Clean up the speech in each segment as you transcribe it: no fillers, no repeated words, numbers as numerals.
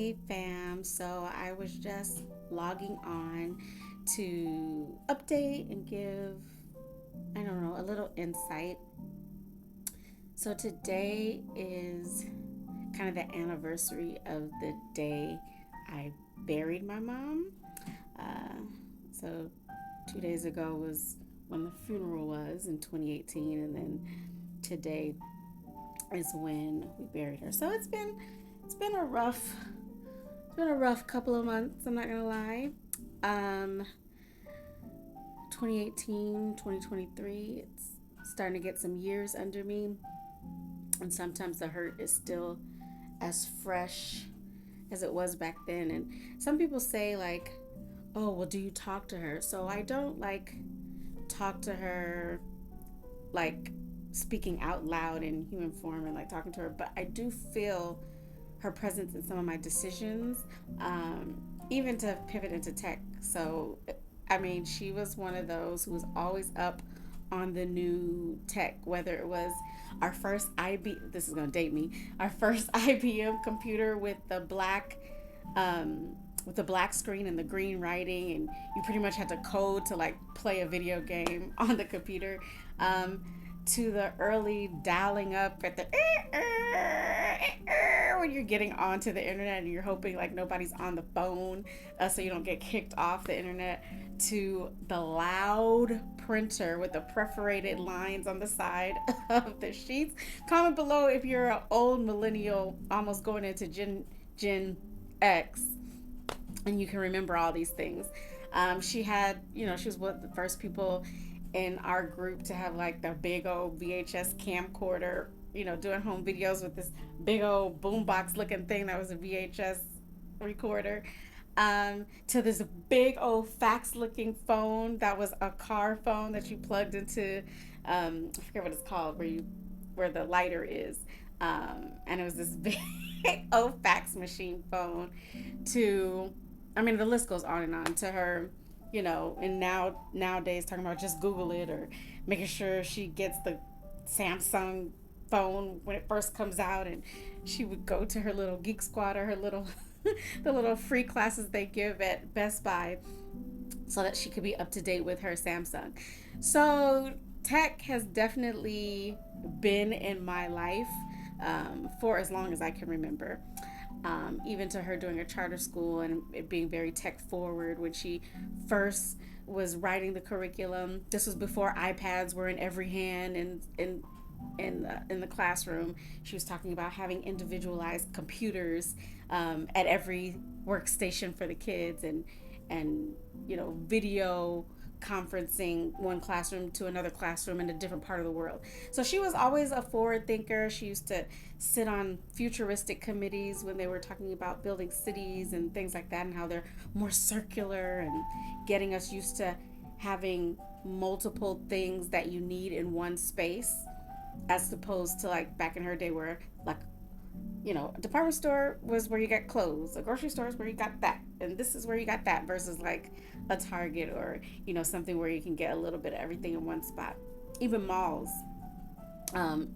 Hey fam, so I was just logging on to update and give, I don't know, a little insight. So today is kind of the anniversary of the day I buried my mom. Uh, so 2 days ago was when the funeral was in 2018, and then today is when we buried her. So it's been a rough couple of months, I'm not gonna lie. Um 2018, 2023, it's starting to get some years under me, and sometimes the hurt is still as fresh as it was back then. And some people say like, "Oh, well, do you talk to her?" So I don't like talk to her like speaking out loud in human form and like talking to her, but I do feel her presence in some of my decisions, even to pivot into tech. So, I mean, she was one of those who was always up on the new tech, whether it was our first this is going to date me, our first IBM computer with the black screen and the green writing, and you pretty much had to code to like play a video game on the computer. Um, to the early dialing up at the when you're getting onto the internet and you're hoping like nobody's on the phone, so you don't get kicked off the internet, to the loud printer with the perforated lines on the side of the sheets. Comment below if you're an old millennial almost going into Gen X and you can remember all these things. She had, she was one of the first people in our group to have like the big old VHS camcorder, doing home videos with this big old boombox looking thing that was a VHS recorder. To this big old fax looking phone that was a car phone that you plugged into, I forget what it's called, where the lighter is. And it was this big old fax machine phone. To I mean, the list goes on and on, to her, and nowadays talking about just Google it, or making sure she gets the Samsung phone when it first comes out, and she would go to her little Geek Squad, or her little the little free classes they give at Best Buy, so that she could be up to date with her Samsung. So tech has definitely been in my life, for as long as I can remember. Even to her doing a charter school and it being very tech forward when she first was writing the curriculum. This was before iPads were in every hand and in the classroom. She was talking about having individualized computers, at every workstation for the kids, and video conferencing one classroom to another classroom in a different part of the world. So she was always a forward thinker. She used to sit on futuristic committees when they were talking about building cities and things like that, and how they're more circular, and getting us used to having multiple things that you need in one space, as opposed to like back in her day where like, a department store was where you got clothes, a grocery store is where you got that, and this is where you got that, versus like a Target, or something where you can get a little bit of everything in one spot. Even malls,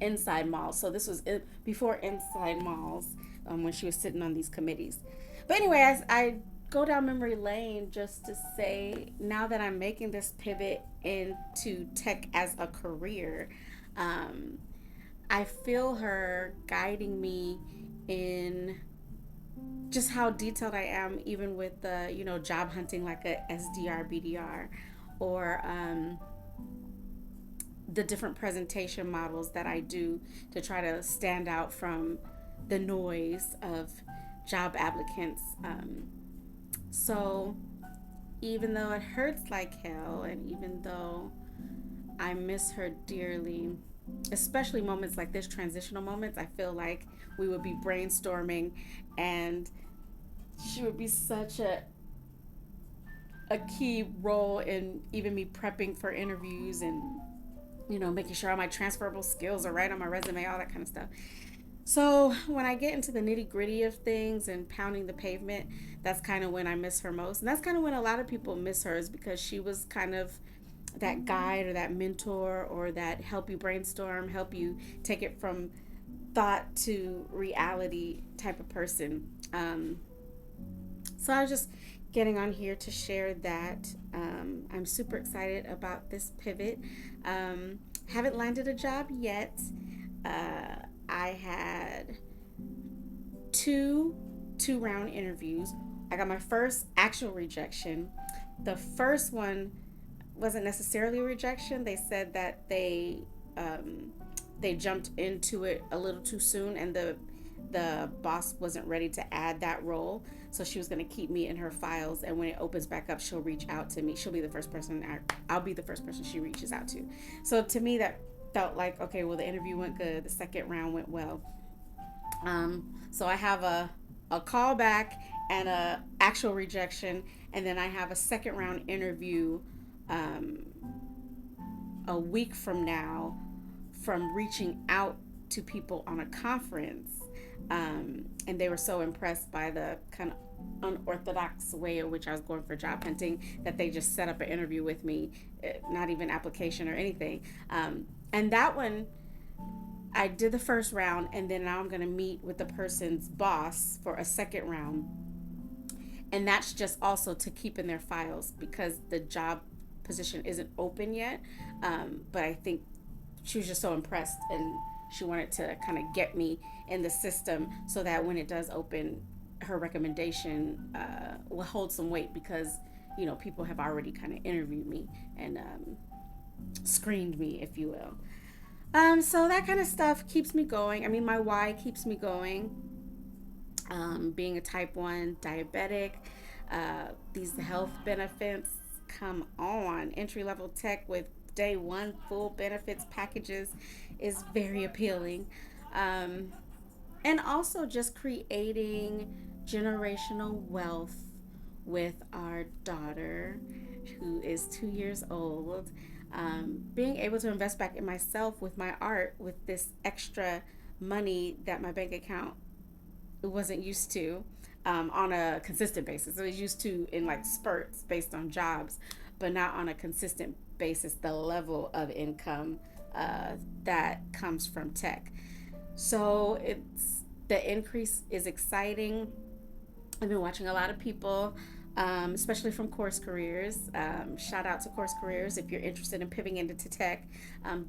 inside malls. So this was before inside malls, when she was sitting on these committees. But anyway, as I go down memory lane, just to say, now that I'm making this pivot into tech as a career, um, I feel her guiding me in just how detailed I am, even with the job hunting, like a SDR, BDR, or the different presentation models that I do to try to stand out from the noise of job applicants. So even though it hurts like hell, and even though I miss her dearly, especially moments like this, transitional moments, I feel like we would be brainstorming, and she would be such a key role in even me prepping for interviews, and making sure all my transferable skills are right on my resume, all that kind of stuff. So when I get into the nitty gritty of things and pounding the pavement, that's kind of when I miss her most. And that's kind of when a lot of people miss her, is because she was kind of that guide, or that mentor, or that help you brainstorm, help you take it from thought to reality type of person. So I was just getting on here to share that. I'm super excited about this pivot. Um, haven't landed a job yet. I had two 2 round interviews. I got my first actual rejection. The first one wasn't necessarily a rejection. They said that they jumped into it a little too soon, and the boss wasn't ready to add that role, so she was going to keep me in her files, and when it opens back up she'll reach out to me. She'll be the first person, I'll be the first person she reaches out to. So to me that felt like, okay, well, the interview went good, the second round went well. So I have a callback and a actual rejection, and then I have a second round interview um, a week from now, from reaching out to people on a conference. And they were so impressed by the kind of unorthodox way in which I was going for job hunting that they just set up an interview with me, not even application or anything. And that one, I did the first round, and then now I'm going to meet with the person's boss for a second round. And that's just also to keep in their files because the job position isn't open yet. But I think she was just so impressed, and she wanted to kind of get me in the system so that when it does open, her recommendation will hold some weight because people have already kind of interviewed me and screened me, if you will. So that kind of stuff keeps me going. I mean, my why keeps me going. Being a type 1 diabetic, these health benefits, come on. Entry level tech with day one full benefits packages is very appealing. Um, and also just creating generational wealth with our daughter, who is 2 years old. Being able to invest back in myself with my art with this extra money that my bank account wasn't used to, on a consistent basis. It was used to in like spurts based on jobs, but not on a consistent basis, the level of income that comes from tech. So the increase is exciting. I've been watching a lot of people, especially from Course Careers. Shout out to Course Careers if you're interested in pivoting into tech.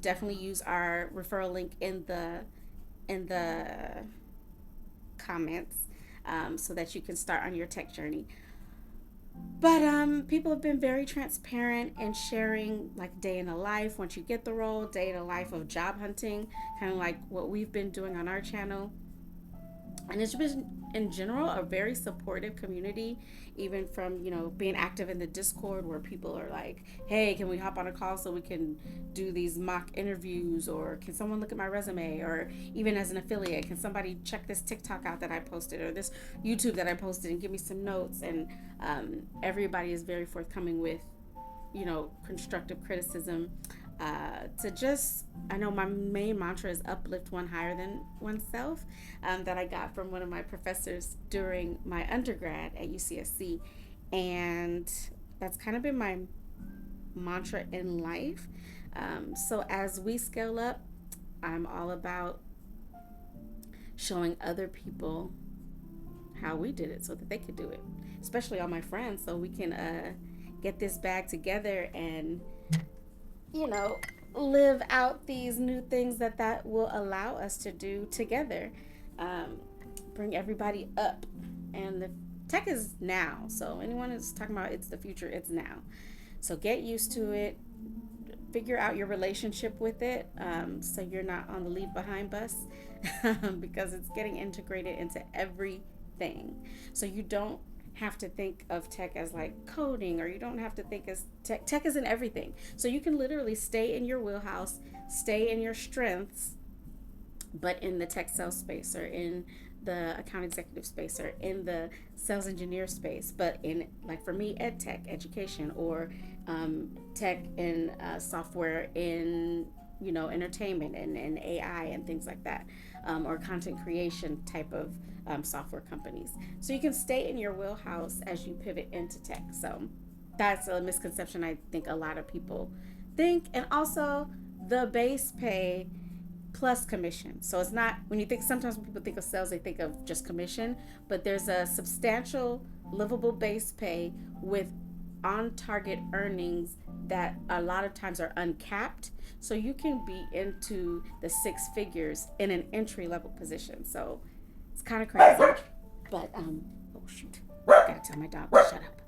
Definitely use our referral link in the comments, so that you can start on your tech journey. But people have been very transparent in sharing like day in a life once you get the role, day in a life of job hunting, kind of like what we've been doing on our channel. And it's been in general a very supportive community, even from being active in the Discord, where people are like, hey, can we hop on a call so we can do these mock interviews, or can someone look at my resume, or even as an affiliate, can somebody check this TikTok out that I posted, or this YouTube that I posted, and give me some notes. And everybody is very forthcoming with constructive criticism. I know my main mantra is uplift one higher than oneself, that I got from one of my professors during my undergrad at UCSC. And that's kind of been my mantra in life. So as we scale up, I'm all about showing other people how we did it so that they could do it, especially all my friends, so we can get this bag together and you know, live out these new things that will allow us to do together. Um, Bring everybody up. And the tech is now. So anyone who's talking about it's the future, it's now. So get used to it. Figure out your relationship with it, so you're not on the leave behind bus, because it's getting integrated into everything. So you don't have to think of tech as like coding, or you don't have to think as tech is in everything. So you can literally stay in your wheelhouse, stay in your strengths, but in the tech sales space, or in the account executive space, or in the sales engineer space, but in, like for me, ed tech education, or tech in software in entertainment and AI and things like that, or content creation type of software companies. So you can stay in your wheelhouse as you pivot into tech. So that's a misconception I think a lot of people think. And also, the base pay plus commission. So it's not, when you think, sometimes when people think of sales, they think of just commission, but there's a substantial livable base pay with on target earnings that a lot of times are uncapped. So you can be into the six figures in an entry level position. So it's kind of crazy. But oh shoot, I gotta tell my dog to shut up.